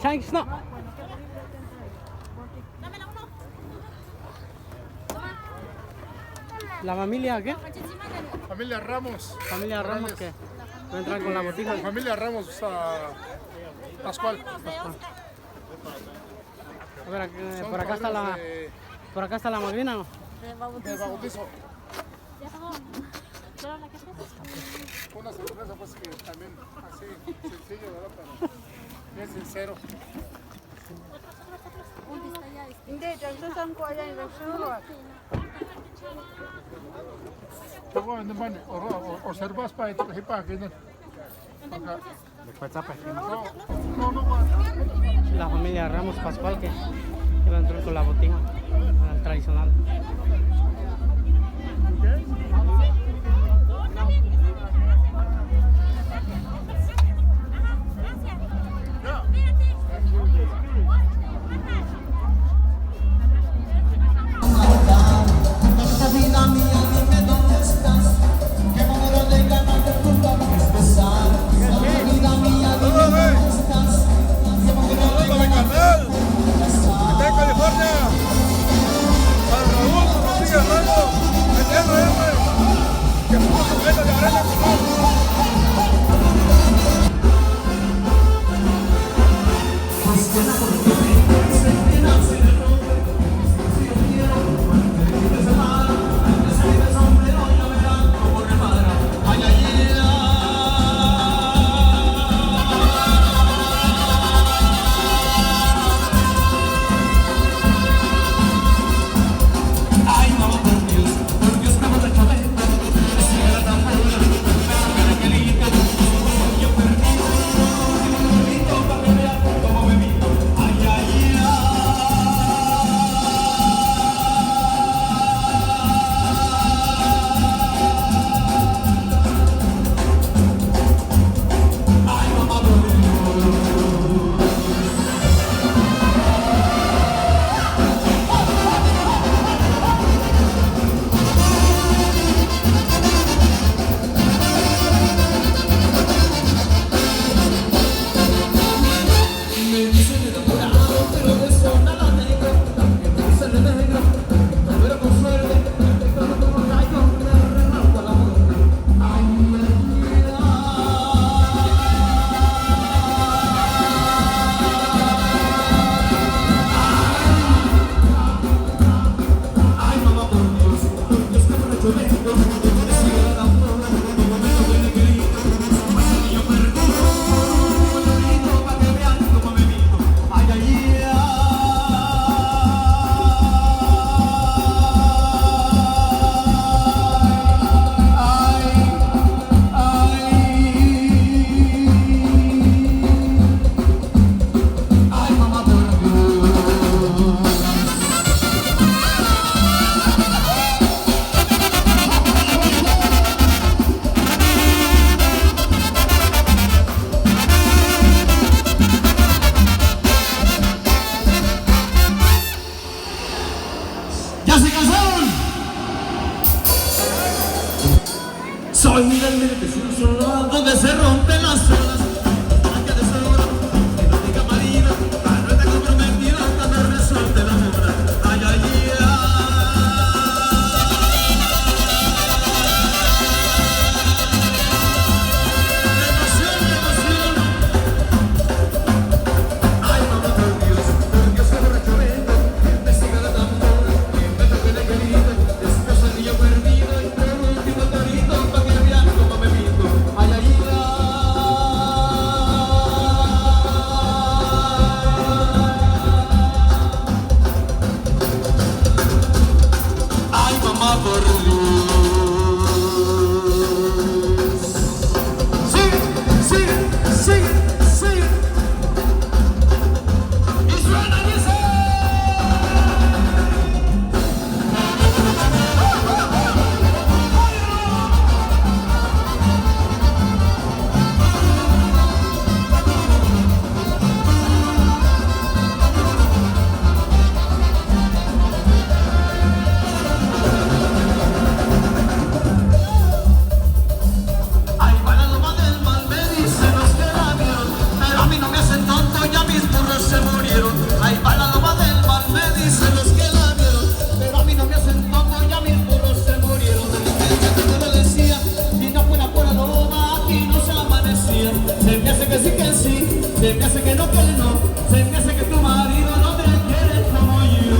Thanks, no. ¿La familia qué? Familia Ramos. Familia Ramos que no entran con la botija. Familia Ramos Pascual. A ver, por acá está la madrina, ¿no? De bautizo. Una sorpresa pues que también así sencillo, ¿verdad? Pero bien sincero. Observas para que La familia Ramos Pascual que iba a entrar con la botija tradicional. Soy del límite sur, donde se rompen las olas. Para que desahora, que no diga marina, para no estar comprometida, cuando resuelve la mora. Ay, ay, ay. Emoción, emoción. Ay, mamá, por Dios que borracho vengo, me siga la tambora, que me toque la querida, después el niño perdido y por último torito, pa' que vean cómo me visto. Ay, ay, ay. Se me hace que no, se me hace que tu marido no te quiere como yo.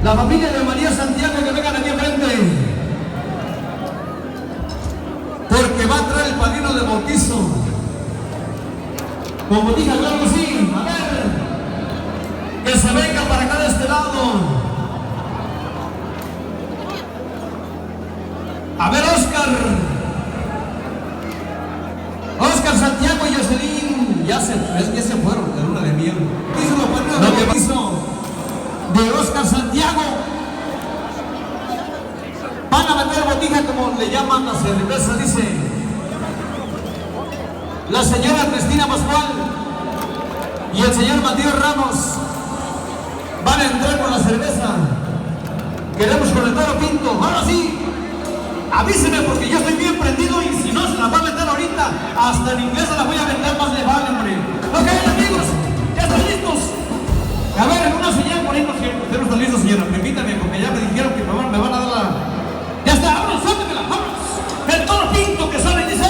La familia de María Santiago que vengan aquí enfrente, porque va a traer el padrino de bautizo. Como dije, claro que sí. A ver, que se venga para acá de este lado. A ver, Oscar Santiago y Jocelyn ya se fueron de luna de miel. Hizo lo que hizo de Oscar Santiago. Van a meter botija, como le llaman la cerveza, dice la señora Cristina Pascual y el señor Matías Ramos. Van a entrar con la cerveza. Queremos con el toro pinto. Ahora sí, avíseme porque yo estoy bien prendido y si no se la va a meter ahorita, hasta en inglés se la voy a vender más de vale, hombre. Ok, amigos, ya están listos. A ver, una señal por ahí, que usted no está listo, señora. Permítame, porque ya me dijeron que me van a dar la... Ya está, vámonos, suéltemela, vámonos. El toro pinto que sale, dice...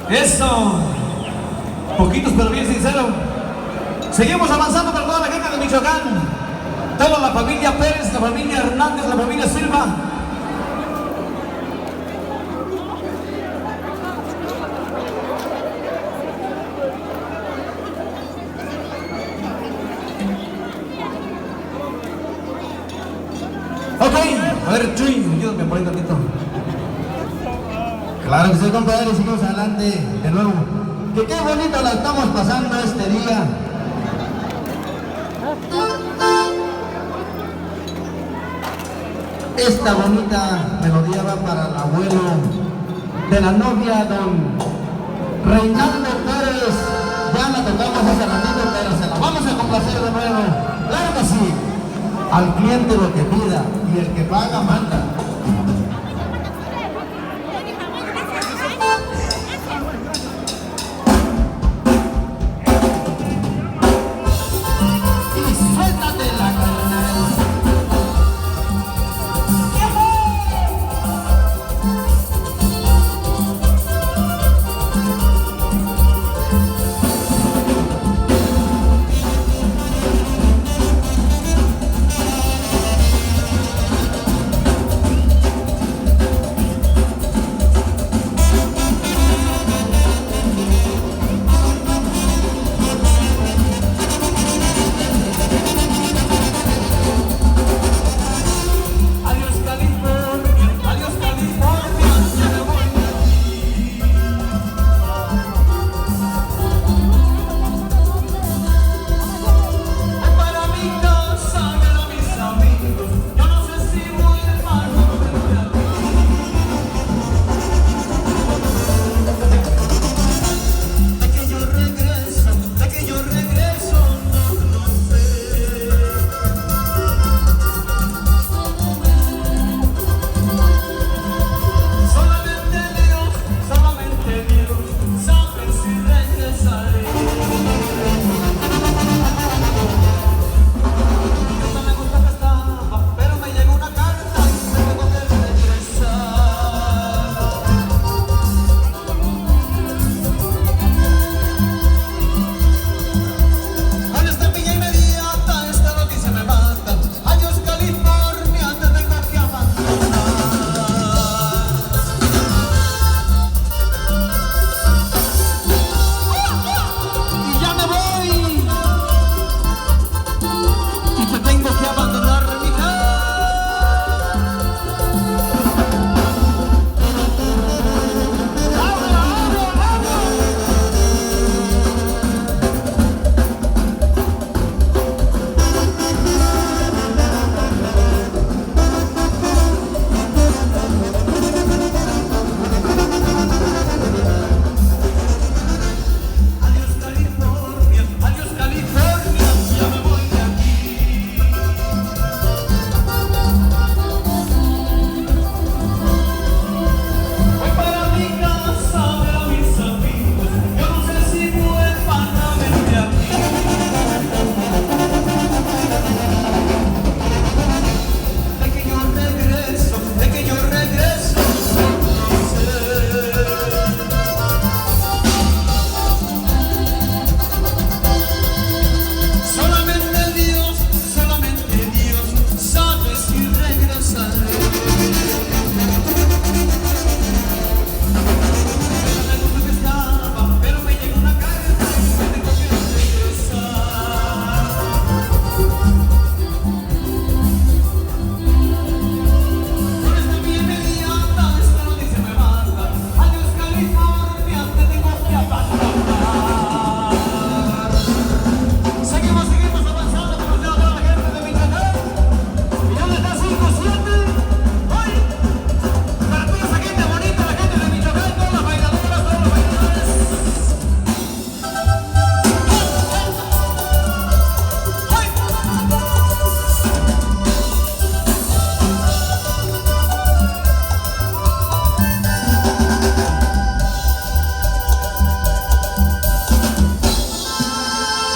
Eso, poquitos pero bien sincero. Seguimos avanzando para toda la gente de Michoacán, toda la familia Pérez, la familia Hernández, la familia Silva. Ok, a ver, Chuy, ayúdame por ahí tantito. Claro que sí, compadre, seguimos adelante de nuevo. Que qué bonito la estamos pasando este día. Esta bonita melodía va para el abuelo de la novia, don Reinaldo Pérez. Ya la tocamos hace ratito, pero se la vamos a complacer de nuevo. Claro que sí. Al cliente lo que pida y el que paga manda.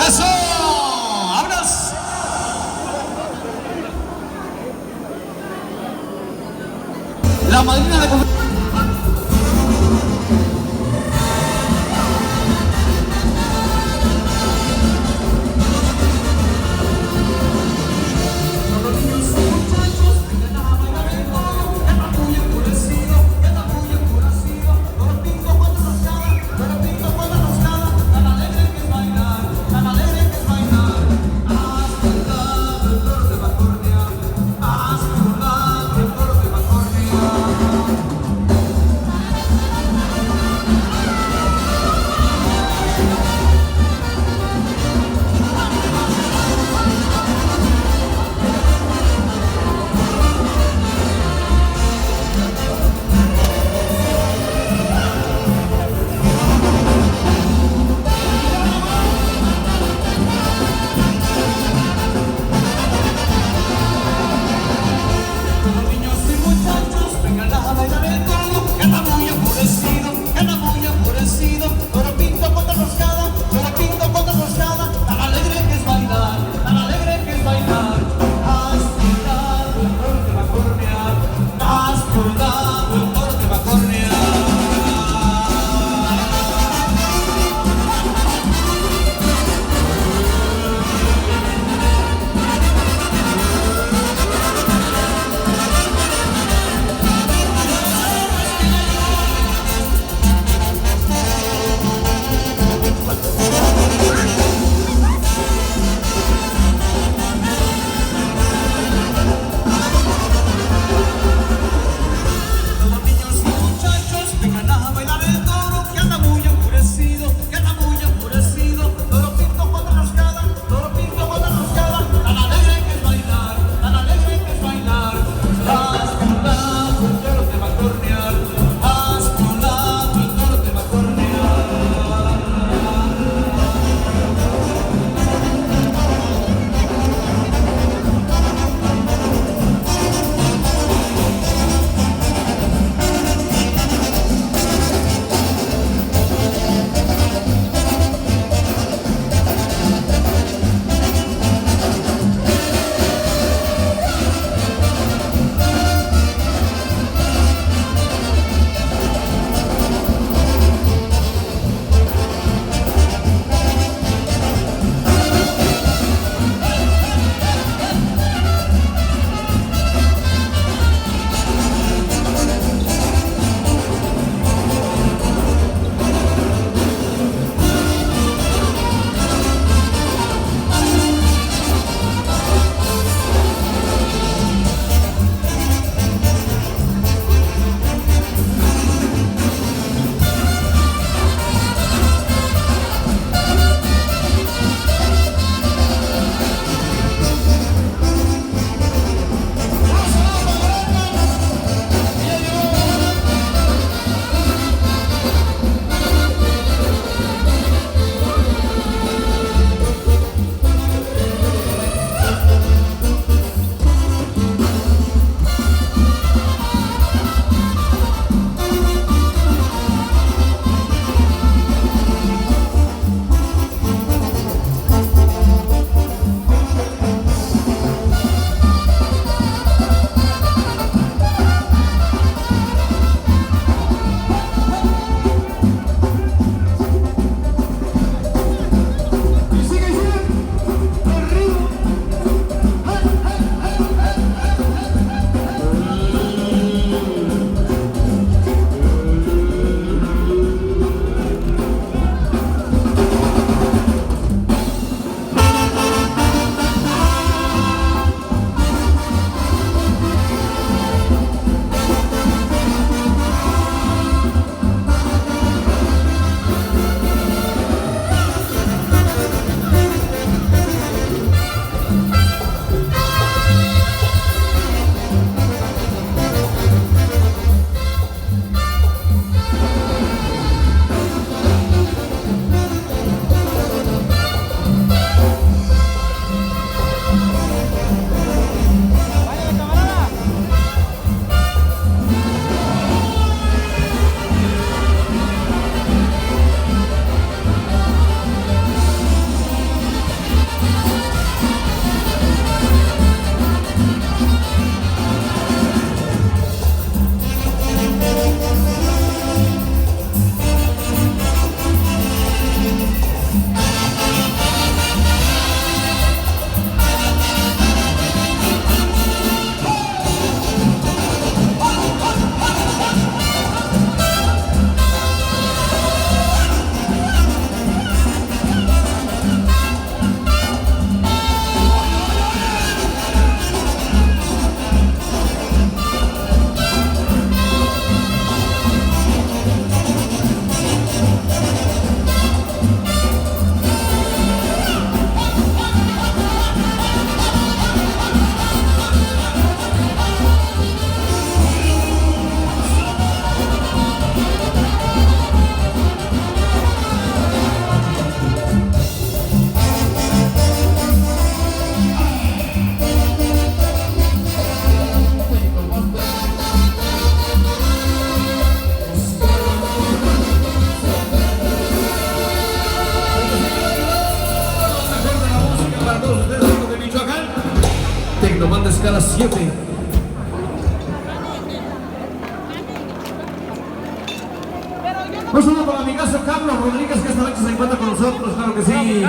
¡Eso! ¡Vámonos! La madrina de tan alegre para todos ustedes, amigos de Michoacán. Tecnomán de escala 7. Un saludo para mi amigazo Carlos Rodríguez, que esta noche se encuentra con nosotros, claro que sí.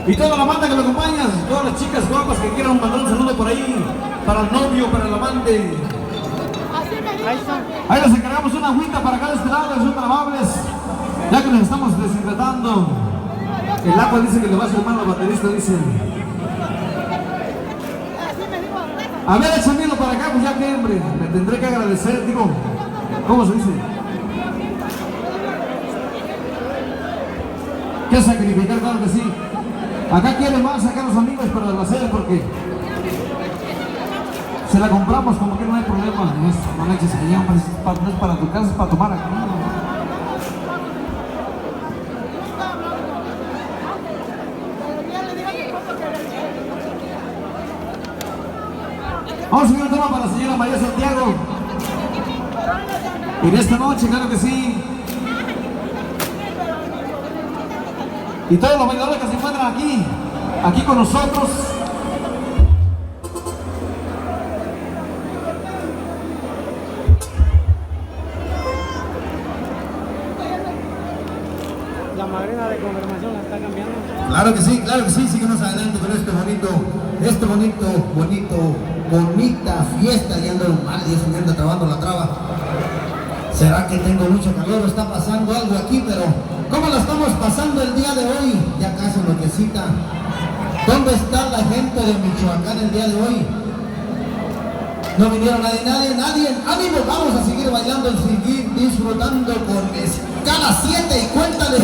Y toda la banda que lo acompaña, todas las chicas guapas que quieran mandar un saludo por ahí, para el novio, para el amante. Ahí les encargamos una agüita para acá de este lado, son tan amables, ya que nos estamos deshidratando. El agua dice que le va a hacer mal al baterista, dice. A ver, échamelo para acá, pues ya que, hombre, me tendré que agradecer, digo, ¿cómo se dice? ¿Qué sacrificar? Claro que sí. Acá quieren más sacar los amigos para la cena porque se la compramos, como que no hay problema. No le eches allá, no es para tu casa, es para tomar aquí. Vamos a subir un tema para la señora María Santiago. Y en esta noche, claro que sí. Y todos los bailadores que se encuentran aquí con nosotros. La madrina de confirmación la está cambiando. Claro que sí, sigamos adelante con bonita fiesta. Y ando mal, y eso me anda trabando la traba. ¿Será que tengo mucho calor? ¿Está pasando algo aquí? Pero ¿cómo la estamos pasando el día de hoy? Ya casi nochecita. ¿Dónde está la gente de Michoacán el día de hoy? No vinieron nadie. ¡Ánimo! Vamos a seguir bailando y seguir disfrutando con escala 7 y cuéntale.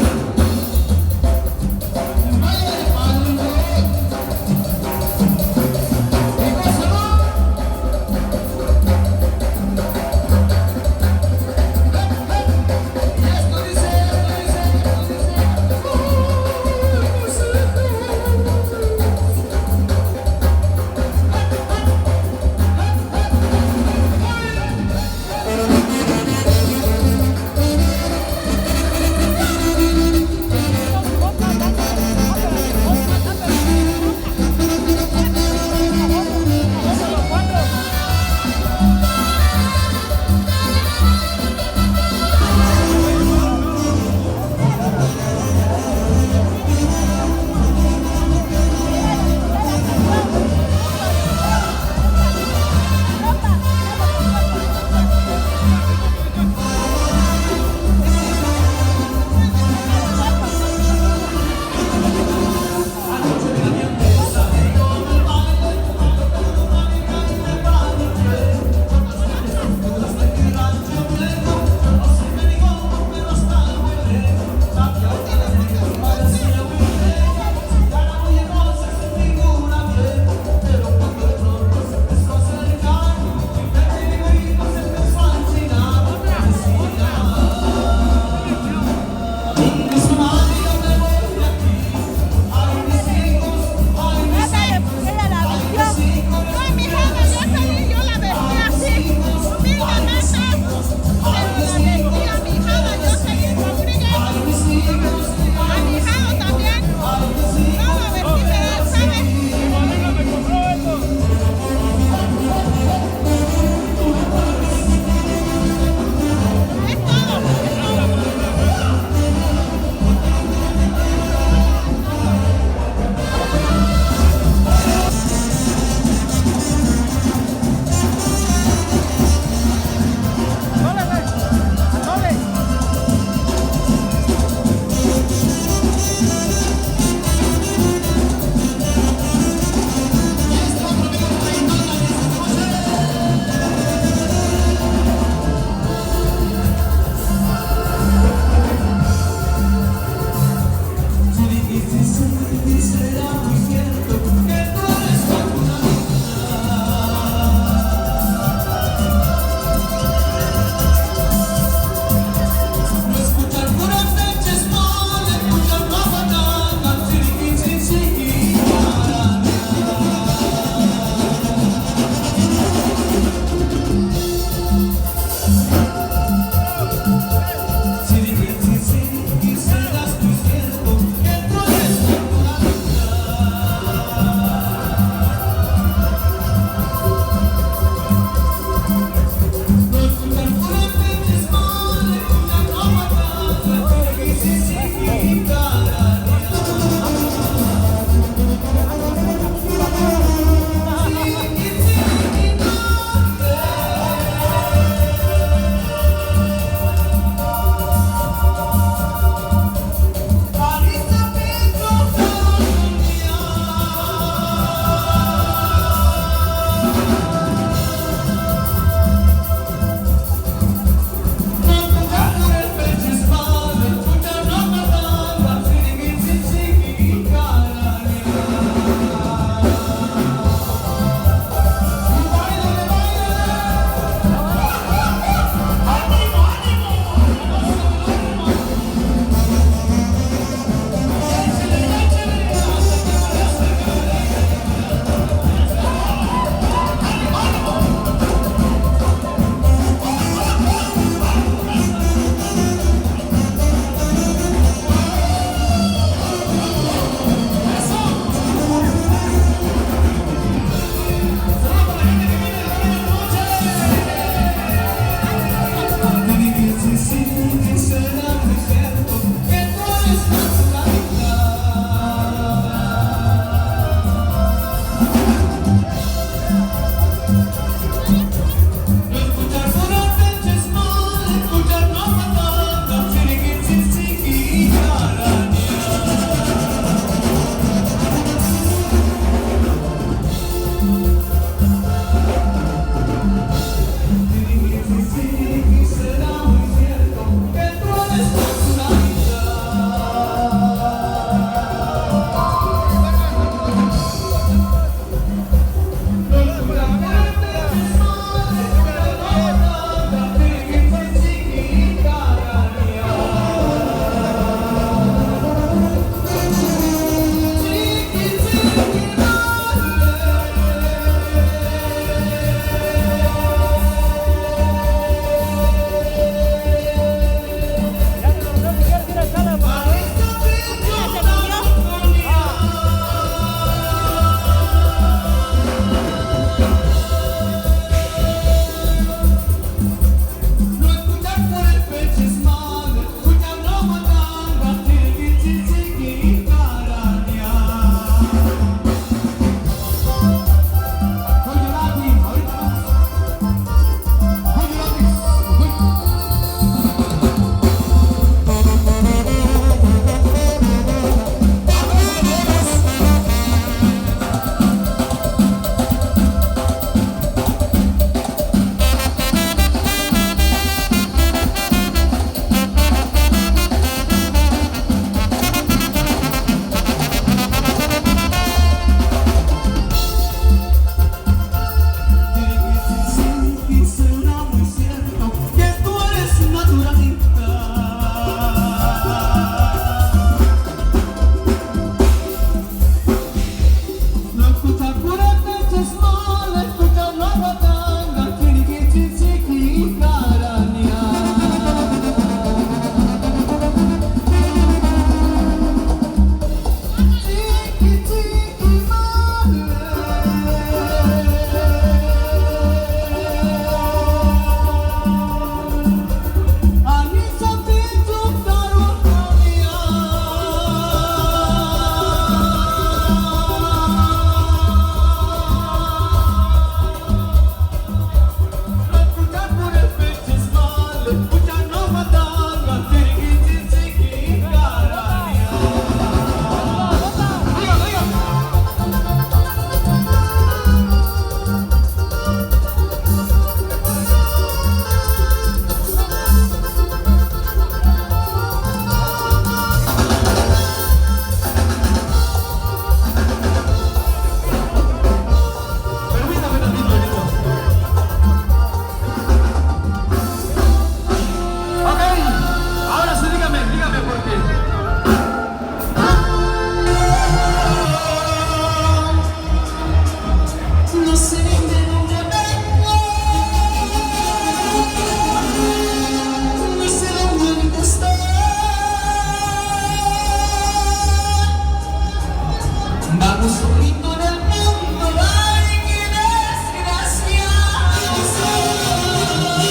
Estamos solitos en el mundo, ay, qué desgraciados somos.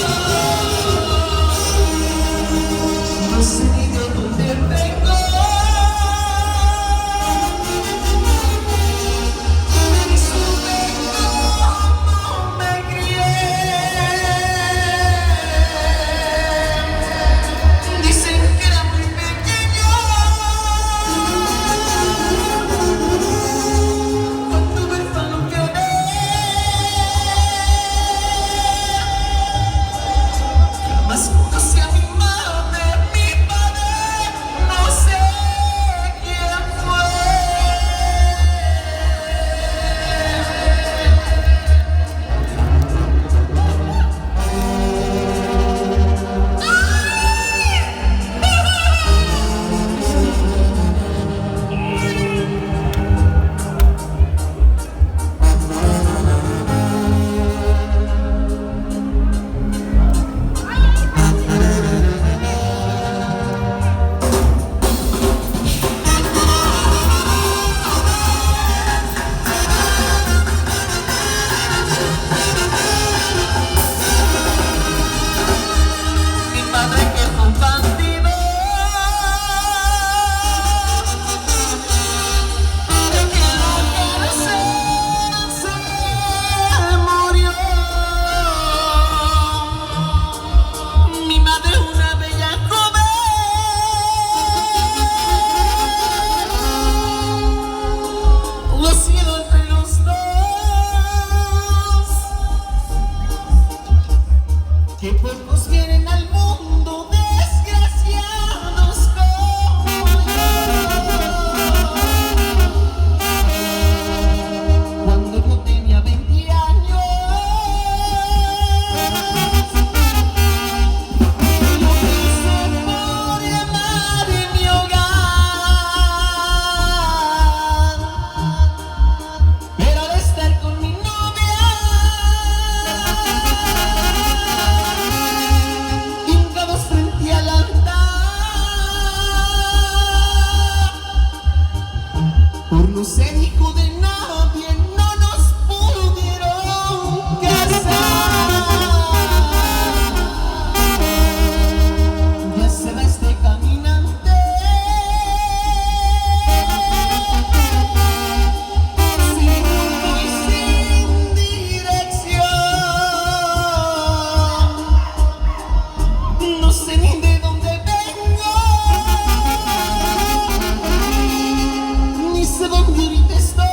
No sé ni de dónde vengo, ni supe cómo me crié. Dicen que era muy pequeño cuando me fue lo que ve. Jamás conocí a mi madre, mi padre, no sé quién fue. Mi padre que fue un bandido, de que la cárcel se murió. Mi madre una bella joven, lo siento entre los dos, que pocos vienen al mundo desgraciados como yo. Cuando yo tenía 20 años, yo quise formar mi hogar, pero al estar con mi novia, hincados frente al altar, por no ser hijo de nadie, no nos pudieron casar. Ya se va este caminante sin rumbo y sin dirección. No sé ni de dónde vengo, ni sé dónde ahorita estoy.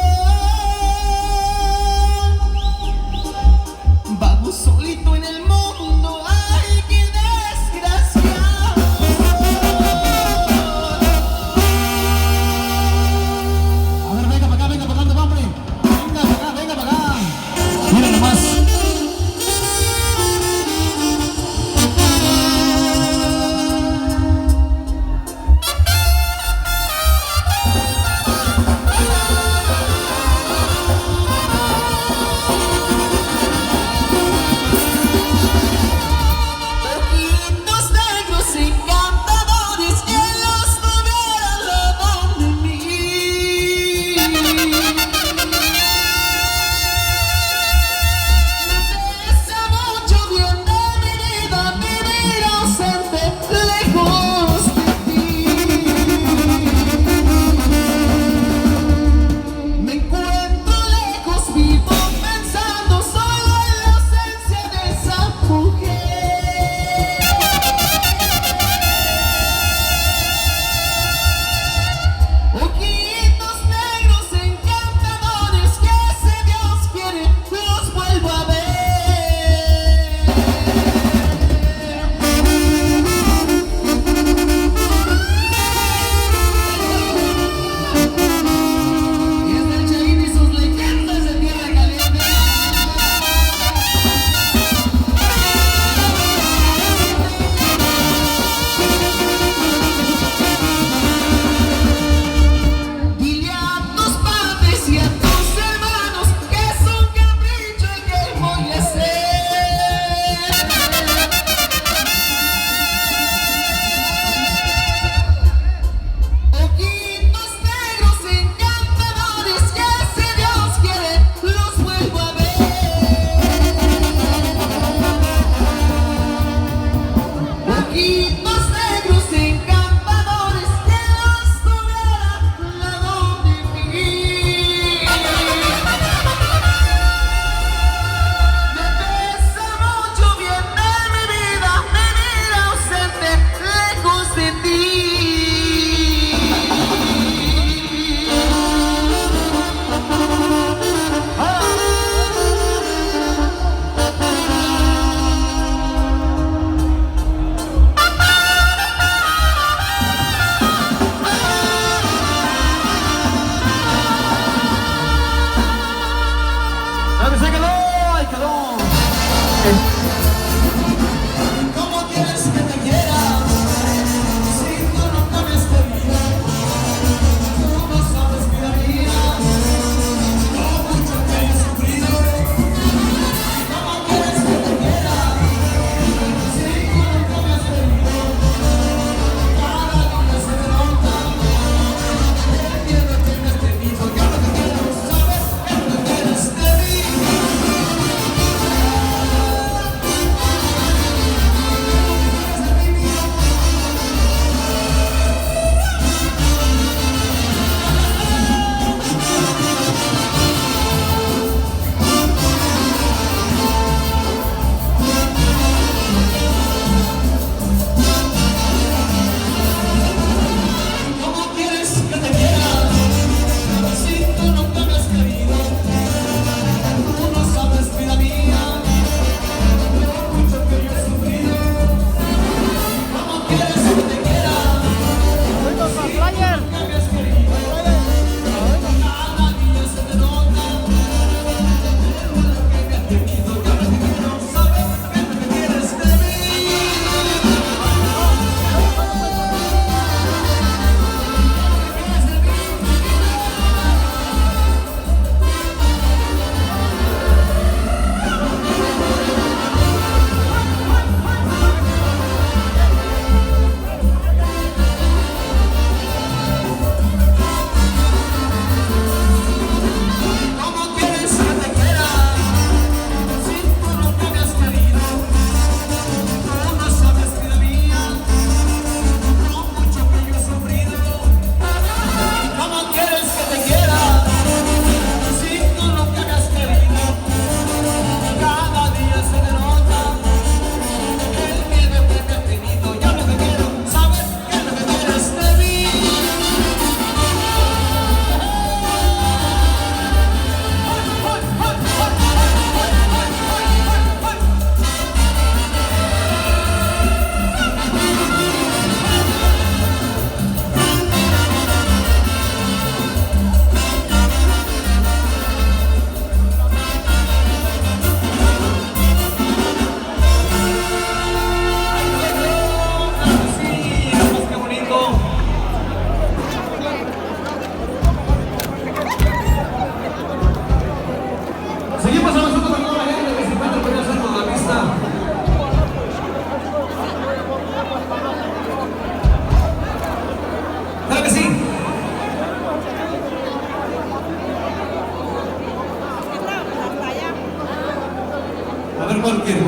¿Cuál quiere?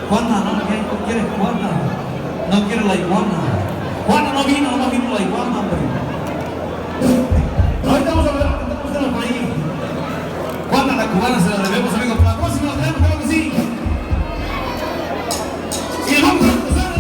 Juana, ¿no? ¿Quién quiere Juana? No quiere la iguana. Juana no vino la iguana, hombre. Ahorita vamos a ver por ahí. Juana la cubana se la debemos, amigos. Para la próxima la tenemos, claro que sí. Y vamos a empezar.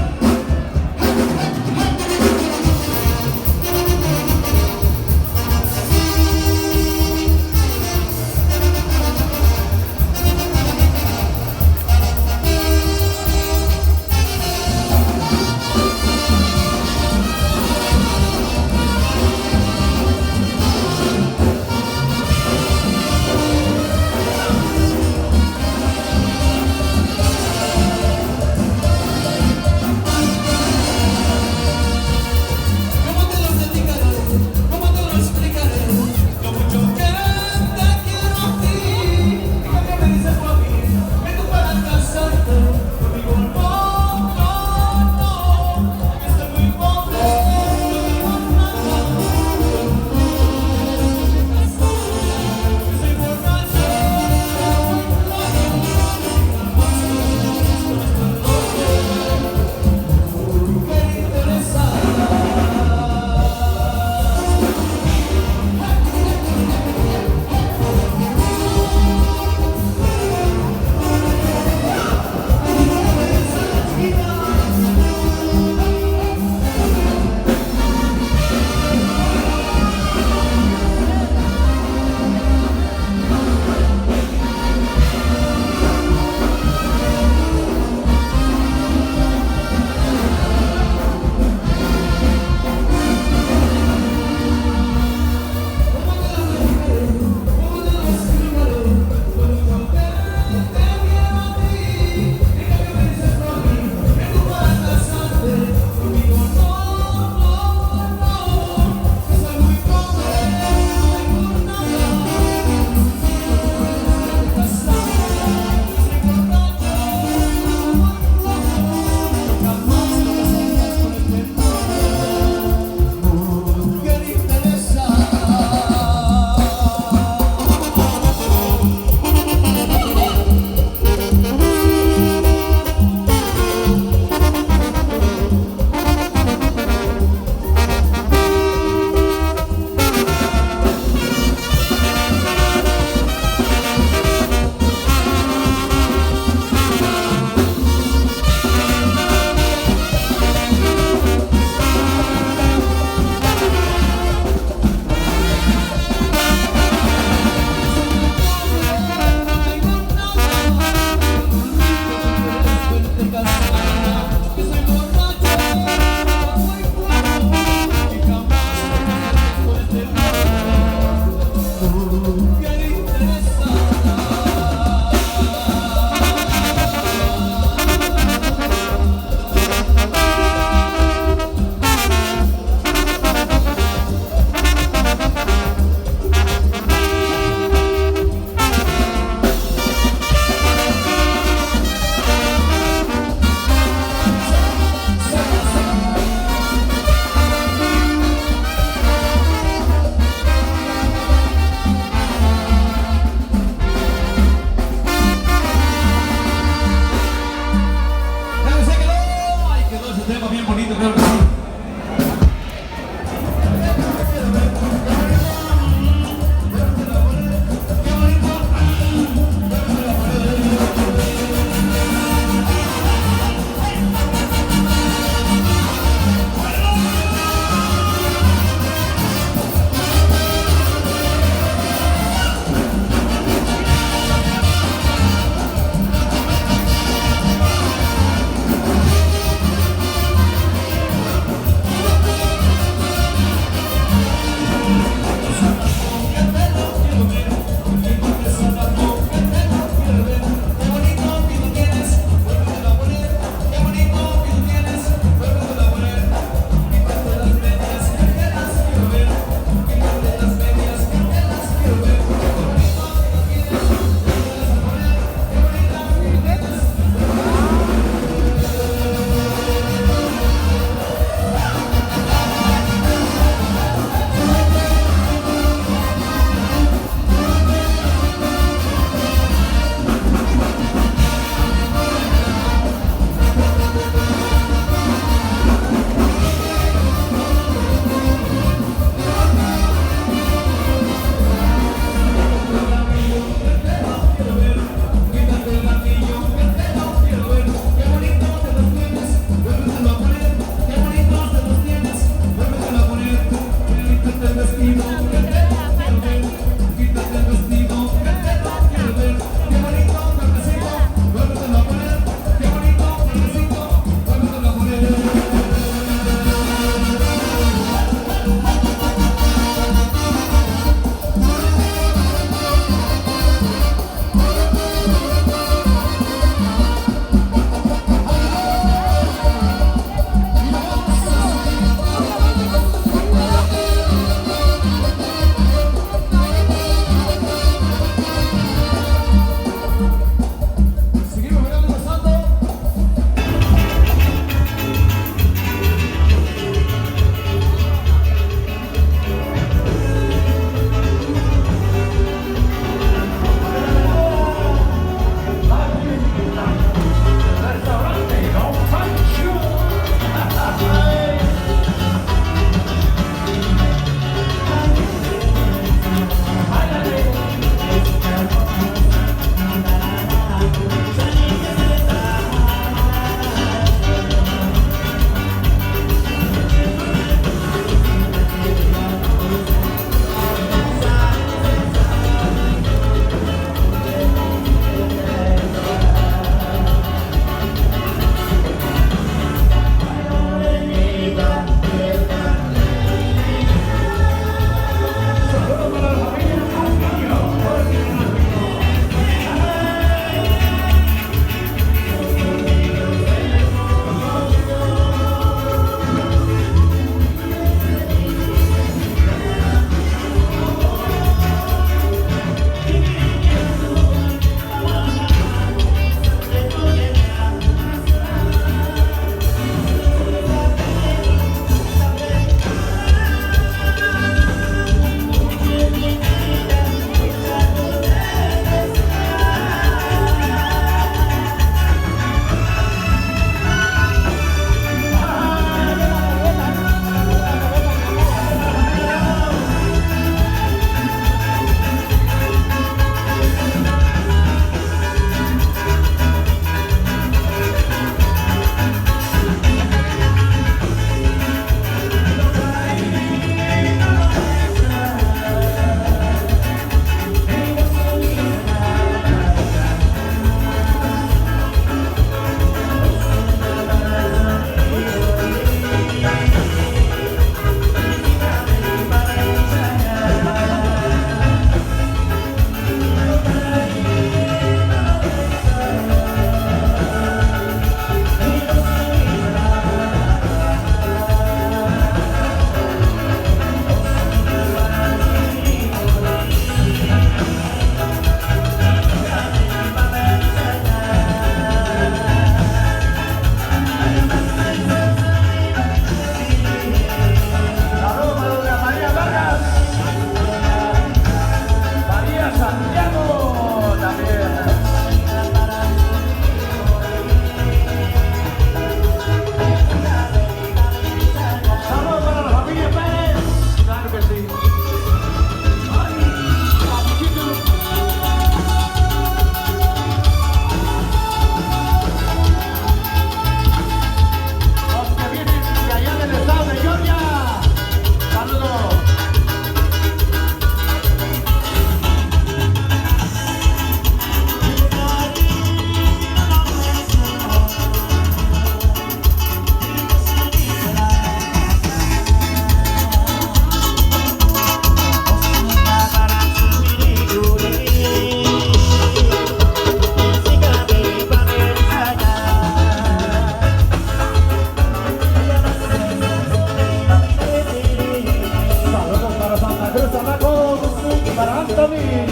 Anthony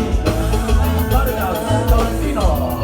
Vargas Tolentino.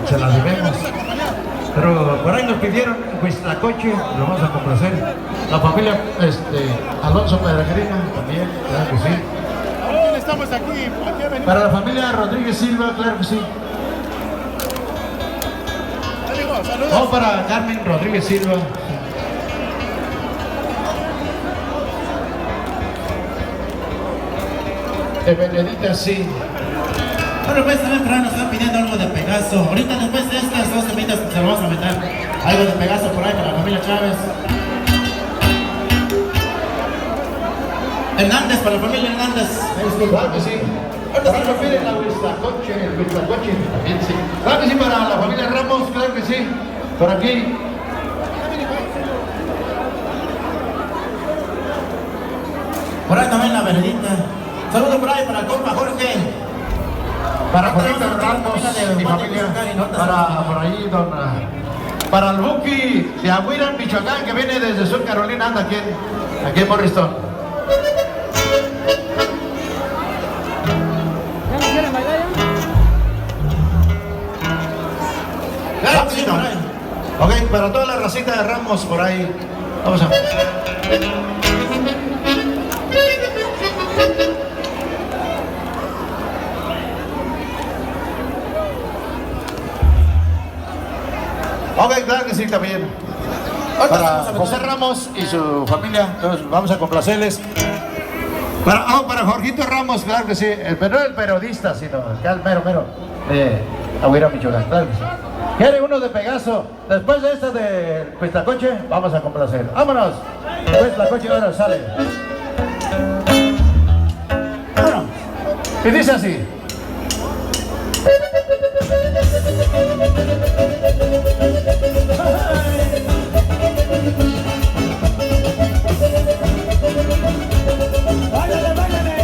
se la debemos. Pero por ahí nos pidieron Huitlacoche, lo vamos a complacer. La familia Alonso Peregrina también, claro que sí. ¿Quién estamos aquí? Para la familia Rodríguez Silva, claro que sí. Saludos. Vamos para Carmen Rodríguez Silva. De Benedita, sí. Bueno, pues también por ahí nos están pidiendo algo de Pegaso. Ahorita después de estas dos temitas se lo vamos a meter. Algo de Pegaso por ahí para la familia Chávez. Hernández, para la familia Hernández. Claro que sí. Ahorita sí nos piden la Huitlacoche, el Huitlacoche también, sí. Claro que sí, para la familia Ramos, claro que sí. Por aquí. Por ahí también la Veredita. Saludos por ahí para el compa Jorge. Para Jorge Ramos y familia. Para por ahí, para el Buki de Aguirre, Michoacán, que viene desde Sur Carolina, anda aquí en Morriston. ¿Ya no quieren bailar ya? Claro que sí, no. Ok, para toda la racita de Ramos por ahí. Vamos a... Ok, claro que sí, también. Para José Ramos y su familia, entonces vamos a complacerles. Para Jorgito Ramos, claro que sí. No el periodista, sino el mero de Aguirre, Michoacán, claro que sí. ¿Quiere uno de Pegaso? Después de esta de Huitlacoche, vamos a complacer. ¡Vámonos! Huitlacoche ahora sale. Vámonos. Y dice así. ¡Báilale, báilale!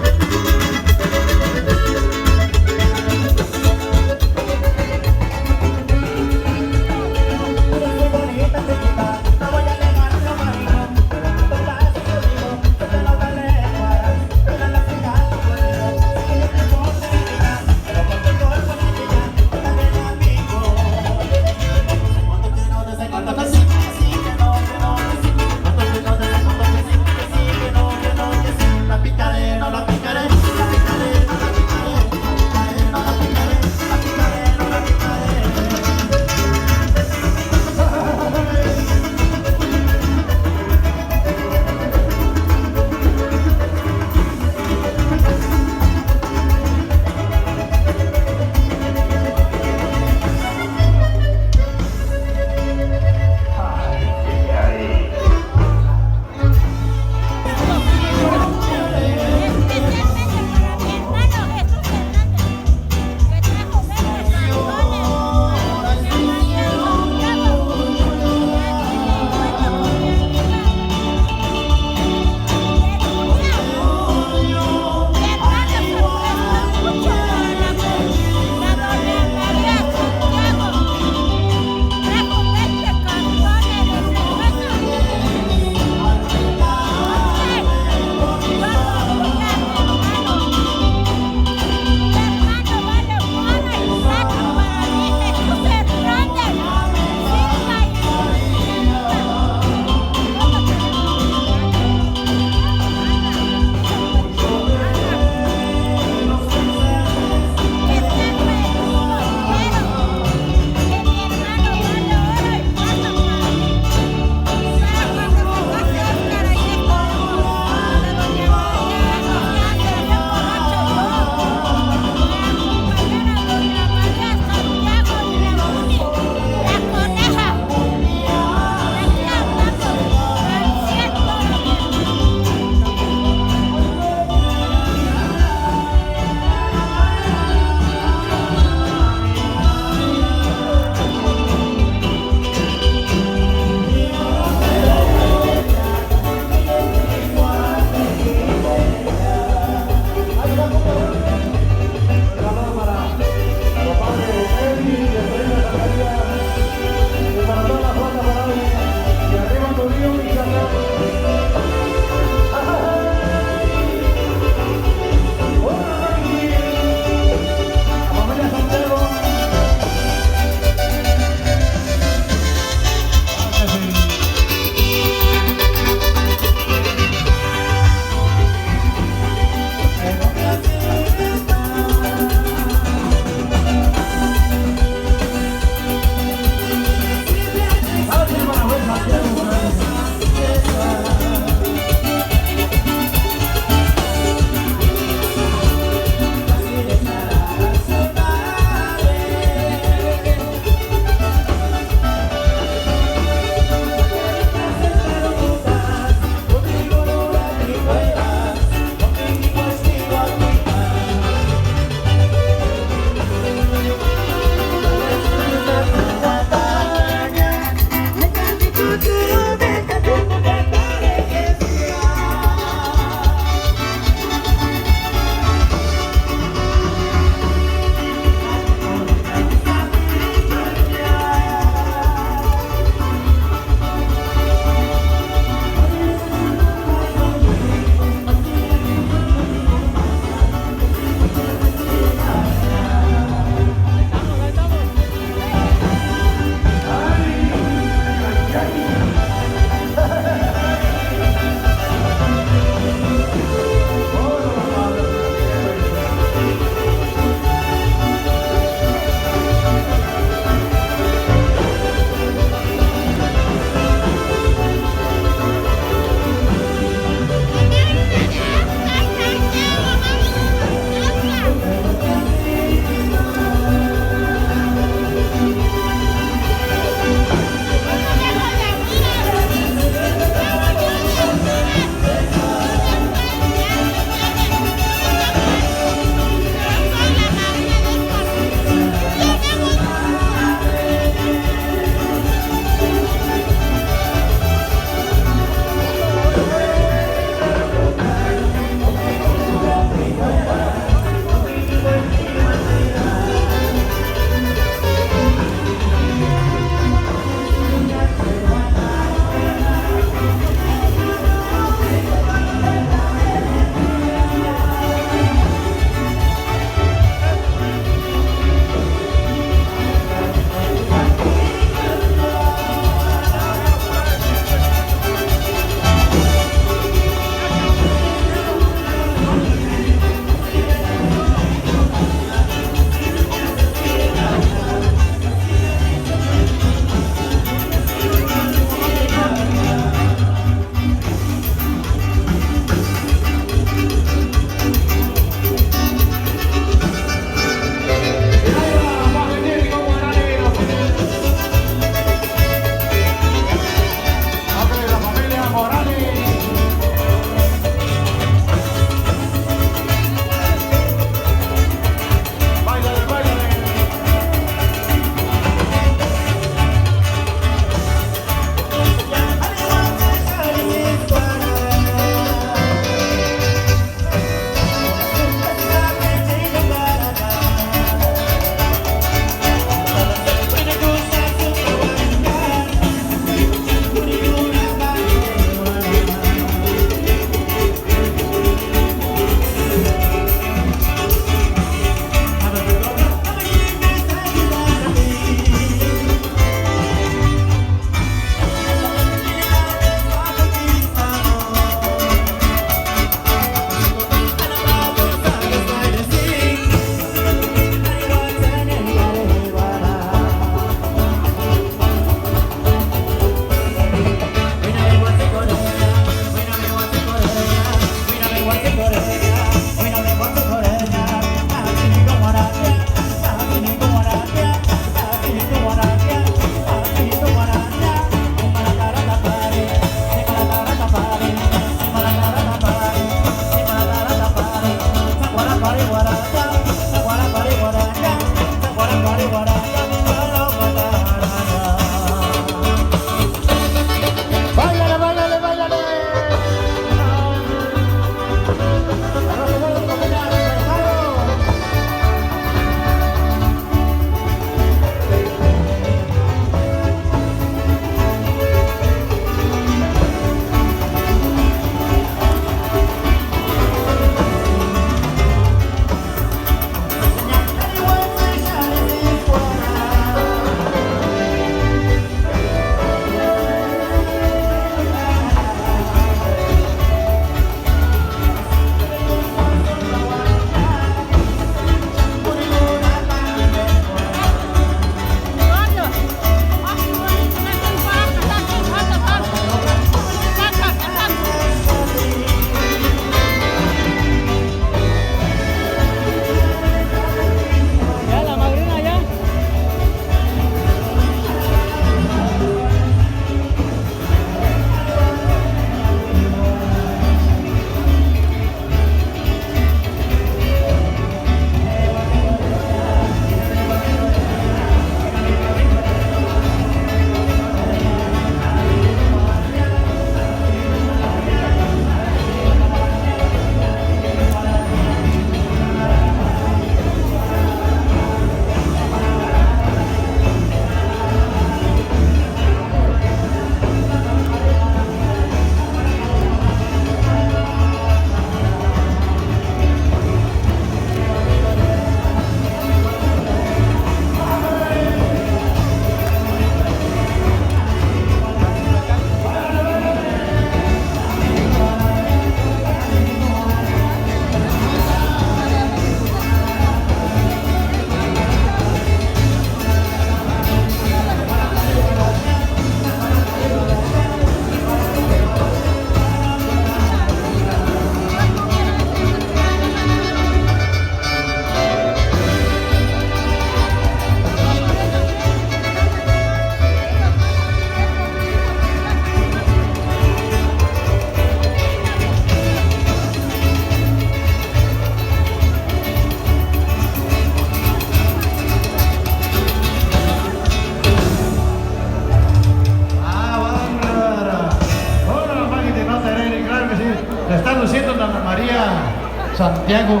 Santiago.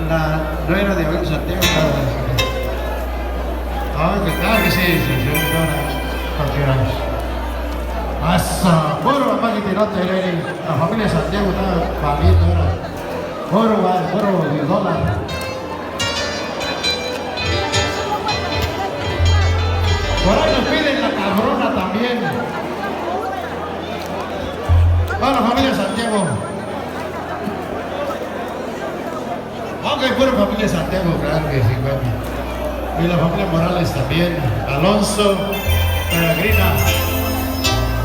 La nuera de Abel Santiago. Que claro que sí, cualquiera. Hasta puro papá que tirote, la familia Santiago está valiendo, puro dólar. Por ahí nos piden la cabrona también. Bueno, familia Santiago. Ok, pura familia Santiago, claro que sí, bueno. Y la familia Morales también. Alonso, Peregrina.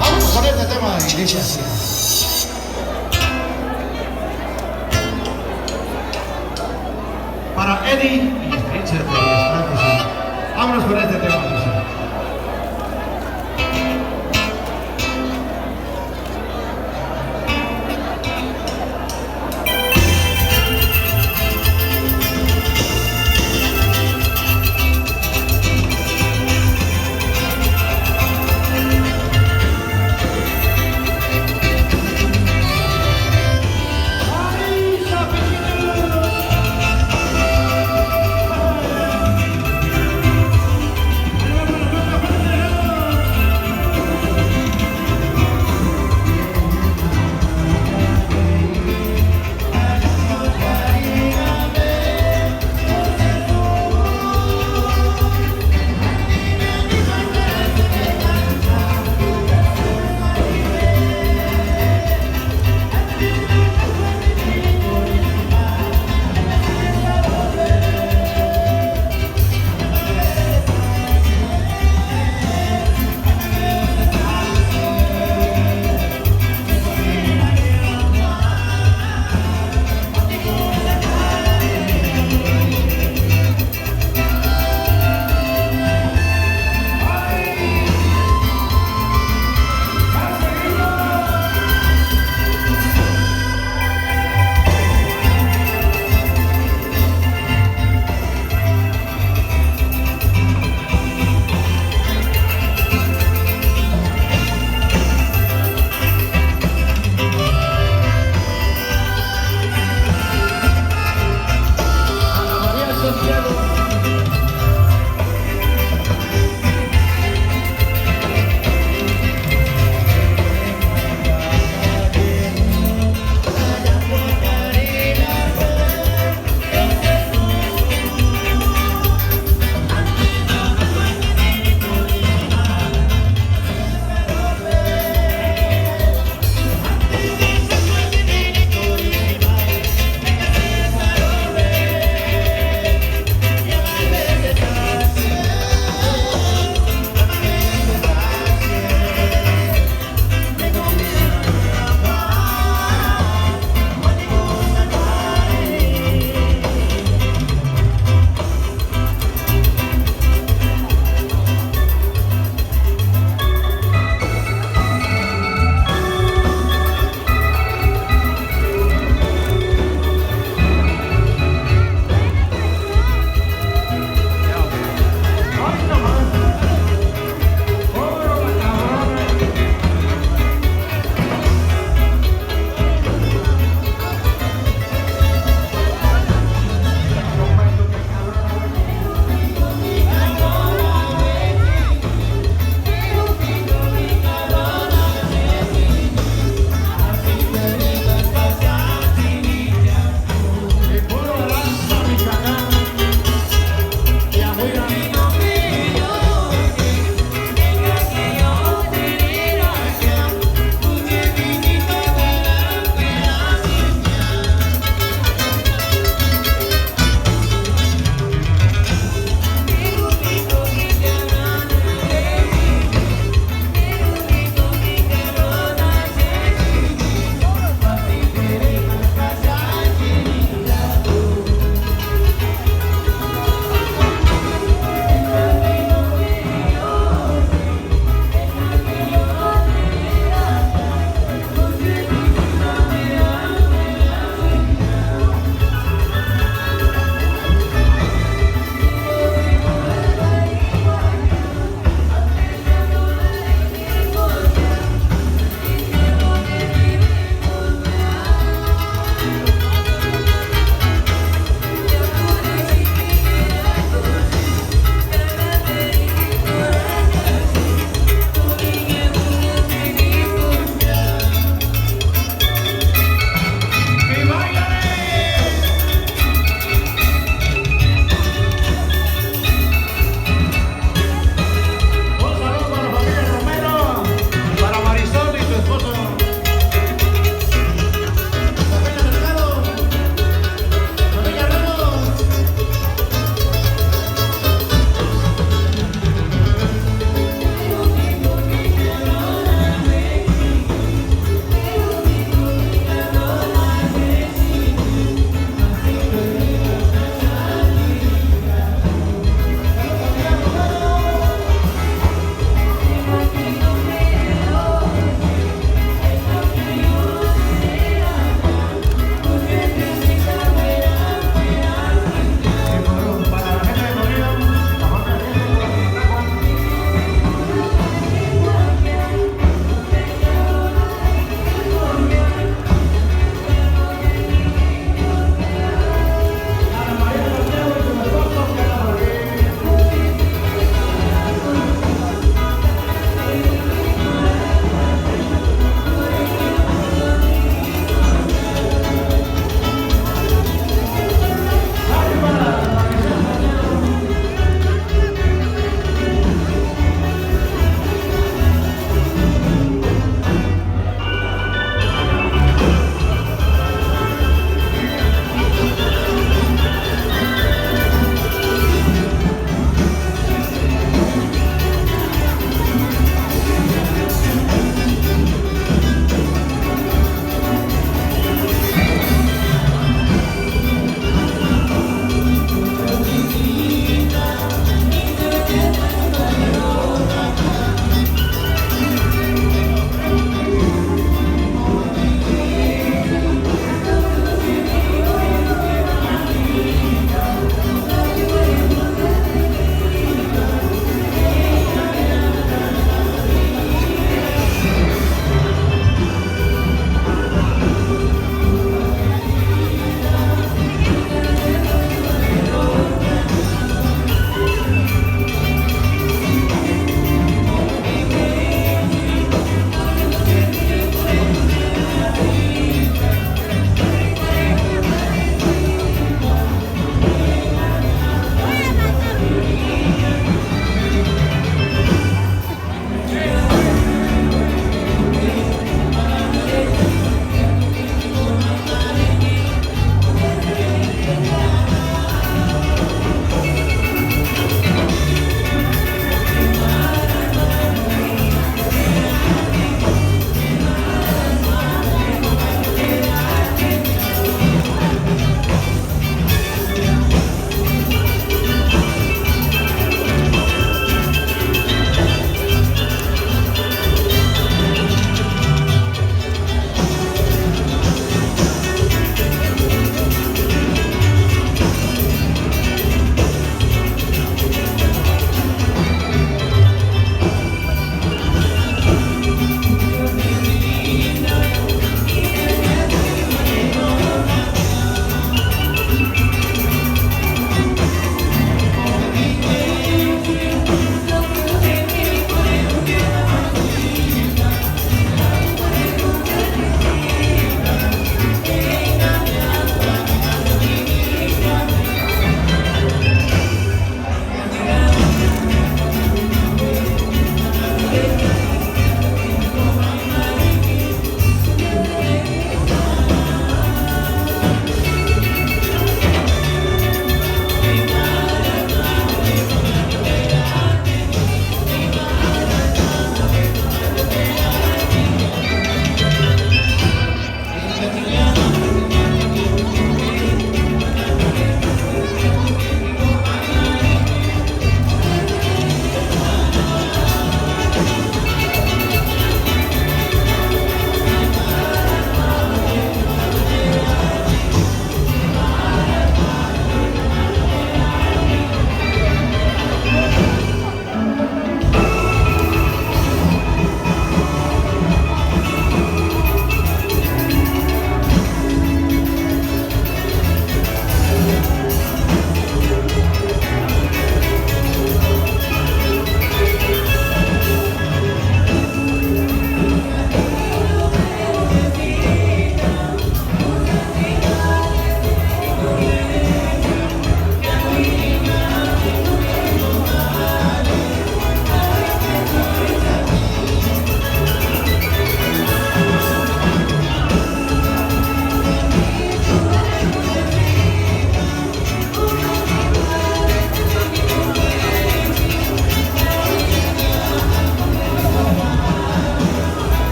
Vamos con este tema y dice así. Para Eddie y Spencer, claro que sí. Vámonos con este tema. Dice.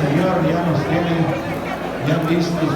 Señor ya nos tiene ya listos.